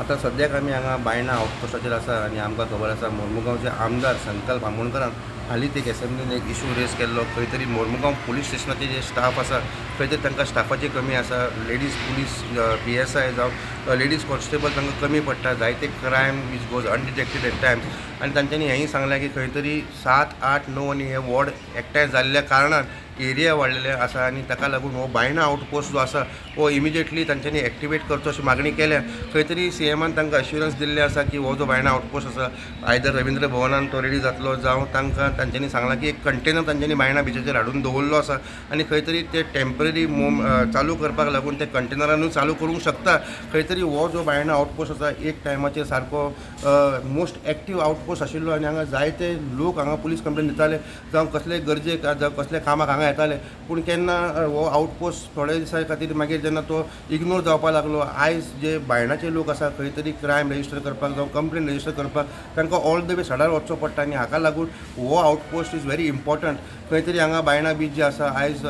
आता सद्याक आमी हांगा बायणा आउटपोस्टाचेर आसा आनी आमकां खबर आसा मोर्मुगांवचे आमदार संकल्प आमोणकरान हालींच एक एसेंब्लीन एक इशू रेज केल्लो. खंय तरी मोर्मुगांव पुलीस स्टेशनाचे जे स्टाफ आसा खंय तरी तांकां स्टाफाची कमी आसा. लेडीज पुलीस PSI जावं लेडीज कॉन्स्टेबल तांकां कमी पडटा. जायते crime which goes undetected at times आनी तांच्यांनी हेंय सांगलां की खंय तरी 7, 8, 9 आनी हे वॉर्ड एकठांय जाल्ल्या कारणान एरिया वाडलेले आसा आनी ताका लागून हो बायणा आउटपोस्ट जो आसा हो इमिजिएटली तांच्यांनी एक्टिवेट करचो अशी मागणी केल्या. खंय तरी CMन तांकां अश्युरन्स दिल्ले आसा की हो जो बायणा आउटपोस्ट आसा आयदर रवींद्र भवनान तो रेडी जातलो जावं तांच्यांनी सांगलां की एक कंटेनर तांच्यांनी बायणा बिचाचेर हाडून दवरलो आसा आनी खंय तरी ते टेम्पररी चालू करपाक लागून ते कंटेनरानूय चालू करूंक शकता. खंय तरी हो जो बायणा आउटपोस्ट आसा एक टायमाचेर सारको मोस्ट एक्टीव आउटपोस्ट आशिल्लो आनी हांगा जायते लोक हांगा पुलीस कंप्लेन दिताले जावं कसले गरजेक जावं कसले कामाक हांगा येताले. पूण केन्ना हो आउटपोस्ट थोडे दिसा खातीर मागीर जेन्ना तो इग्नोर जावपाक लागलो. आयज जे बायणाचे लोक आसा खंय तरी क्रायम रेजिस्टर करपाक जावं कंप्लेन रेजिस्टर करपाक तांकां ऑल द वे सडार वचचो पडटा आनी हाका लागून हो आउटपोस्ट इज व्हेरी इम्पॉर्टंट. खंय तरी हांगा बायणा बीच जे आसा आयज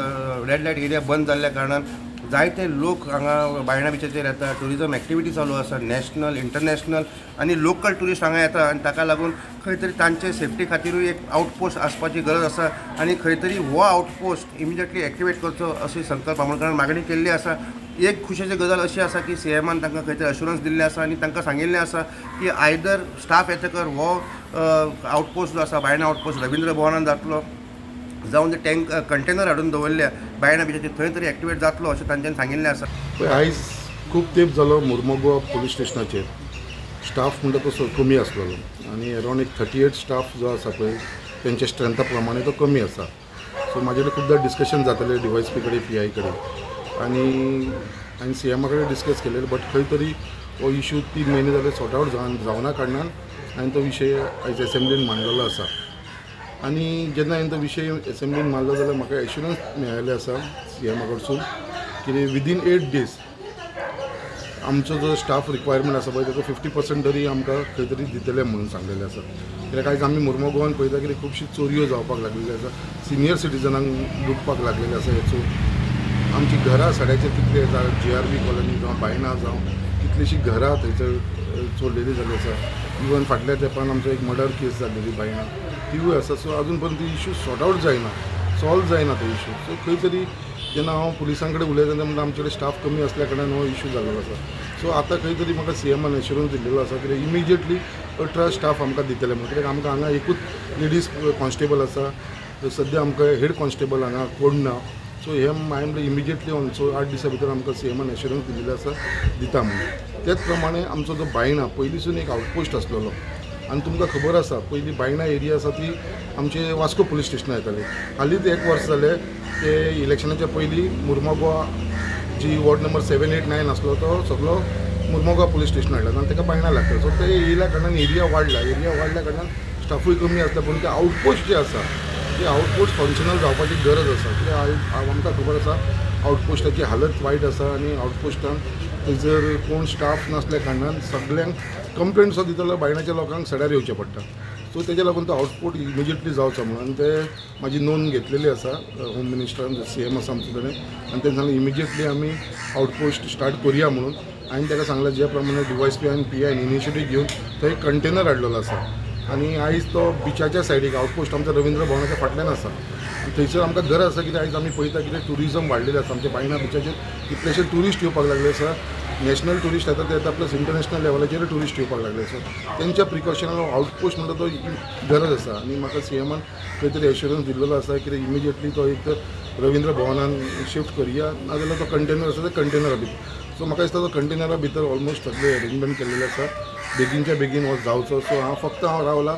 रेड लायट एरिया बंद जाल्ल्या कारणान जायते लोक हांगा बायणा बिचाचेर येता. ट्युरिजम एक्टिविटी चालू आसा नॅशनल इंटरनॅशनल आनी लोकल ट्युरिस्ट हांगा येता आनी ताका लागून खंय तरी तांचे सेफ्टी खातीरूय एक आउटपोस्ट आसपाची गरज आसा आनी खंय तरी हो आउटपोस्ट इमिजिएटली एक्टिवेट करचो अशी संकल्प आमोणकरान मागणी केल्ली आसा. एक खुशेची गजाल अशी आसा की CMन तांकां खंय तरी अश्युरन्स दिल्ले आसा आनी तांकां सांगिल्लें आसा की आयदर स्टाफ येतकर हो आउटपोस्ट जो आसा बायणा आउटपोस्ट रवींद्र भवनान जातलो जावं ते कंटेनर हाडून दवरल्या बायणा बिचाचेर थंय तरी एक्टिवेट जातलो अशें तांच्यांनी सांगिल्लें आसा. आयज खूब तेंप जालो मोर्मुगांव पुलीस स्टेशनाचेर स्टाफ म्हणटा तो कमी आसलेलो आनी अरावंड एक 38 स्टाफ जो आसा पळय तेंच्या स्ट्रेंथा प्रमाणे तो कमी आसा. सो म्हाजे कडेन खुबदां डिस्कशन जातालें DYSP कडेन PI कडेन आनी हांवें CM कडेन डिस्कस केलेलें. बट खंय तरी हो इशू 3 म्हयने जाले सॉर्ट आवट जावना कारणान हांवें तो विशय आयज एसेंब्लीन मांडलेलो आसा. आनी जेन्ना हांवें तो विशय एसेंब्लीन मारलो जाल्यार म्हाका एश्युरन्स मेळिल्ले आसा CM कडसून की विदीन 8 days आमचो जो स्टाफ रिक्वायरमेंट आसा पळय ताचो 50% तरी आमकां खंय तरी दितले म्हणून सांगलेलें आसा. कित्याक आयज आमी मोर्मुगांवान पळयता की खूबशी चोरयो जावपाक लागलेली आसा. सिनियर सिटीजनांक लुटपाक लागलेले आसा हे चोर. आमची घरां सड्याचेर कितले GRB कॉलनी जावं बायणा जावं कितलीशीं घरां थंयसर चोरलेली जाल्ली आसा. इवन फाटल्या तेंपान आमचो एक मर्डर केस जाल्लेली बायणा तिवूय आसा. सो आजून पर्यंत इशू सॉर्ट आवट जायना सॉल्व जायना तो इशू. सो खंय तरी जेन्ना हांव पुलिसां कडेन उलयता तेन्ना म्हणटा आमचे कडेन स्टाफ कमी आसल्या कारणान हो इशू जाल्लो आसा. सो आतां खंय तरी म्हाका CMन एश्युरन्स दिल्लेलो आसा की इमिजिएटली 18 स्टाफ आमकां दितले म्हणून. कित्याक आमकां हांगा एकूच लेडीज कॉन्स्टेबल आसा. सद्या आमकां हेड कॉन्स्टेबल हांगा कोण ना. सो हे हांवें इमिजिएटली ऑल्सो 8 दिसां भितर आमकां CMन एश्युरन्स दिल्लेलो आसा दिता म्हणून. त्याच प्रमाणे आमचो जो बायणा पयलींसून एक आउटपोस्ट आसलेलो आनी तुमकां खबर आसा पयलीं बायणा एरिया आसा ती आमचे वास्को पुलीस स्टेशना येताली. हालींच 1 वर्स जालें ते इलेक्शनाच्या पयलीं मोर्मुगांव जी वॉर्ड नंबर 7, 8, 9 आसलो तो सगळो मोर्मुगांव पुलीस स्टेशन हाडला आनी ताका बायणा लागता. सो ते येयल्या कारणान एरिया वाडल्या कारणान स्टाफूय कमी आसता. पूण ते आउटपोस्ट जे आसा ते आउटपोस्ट फंक्शनल जावपाची गरज आसा. कित्याक आमकां खबर आसा आउटपोस्टाची हालत वायट आसा आनी आउटपोस्टान थंयसर कोण स्टाफ नासल्या कारणान सगळ्यांक कंप्लेंट सुद्दां दितालो बायणाच्या लोकांक सड्यार येवचें पडटा. सो तेज्या लागून तो आउटपोस्ट इमिजिएटली जावचो म्हणून आनी ते म्हाजी नोंद घेतलेली आसा होम मिनिस्टरान CM आसा आमचे कडेन आनी तें सांगलें इमिजिएटली आमी आउटपोस्ट स्टार्ट करुया म्हणून. हांवें ताका सांगलें जे प्रमाणे DYSP आनी PI इनिशिएटीव घेवन थंय कंटेनर हाडलेलो आसा आनी आयज तो बिचाच्या सायडीक आउटपोस्ट आमच्या रवींद्र भवनाच्या फाटल्यान आसा. थंयसर आमकां गरज आसा कित्याक आयज आमी पळयता कितें ट्युरिजम वाडलेलें आसा. आमच्या बायणा बिचाचेर कितलेशे ट्युरिस्ट येवपाक लागले आसा. नॅशनल ट्युरिस्ट येता ते येता प्लस इंटरनॅशनल लेवलाचेर ट्युरिस्ट येवपाक लागले आसा. तेंच्या प्रिकॉशनान आउटपोस्ट म्हणटा तो गरज आसा आनी म्हाका CMन खंय तरी एश्युरन्स दिल्लेलो आसा की इमिजिएटली तो एक तर रवींद्र भवनान शिफ्ट करया नाजाल्यार तो कंटेनर आसा ते कंटेनरा भितर. सो म्हाका दिसता तो कंटेनरा भितर ऑलमोस्ट सगळे अरेंजमेंट केल्लेले आसा. बेगीनच्या बेगीन हो जावचो. सो हांव रावला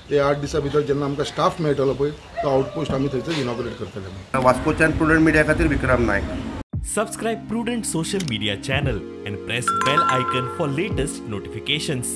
ते 8 दिसां भितर जेन्ना आमकां स्टाफ मेळटलो पळय तो आउटपोस्ट आमी थंयसर इनॉग्रेट करतले. वास्कोच्यान प्रुडंट मिडिया खातीर विक्रम नायक. Subscribe Prudent social media channel and press bell icon for latest notifications.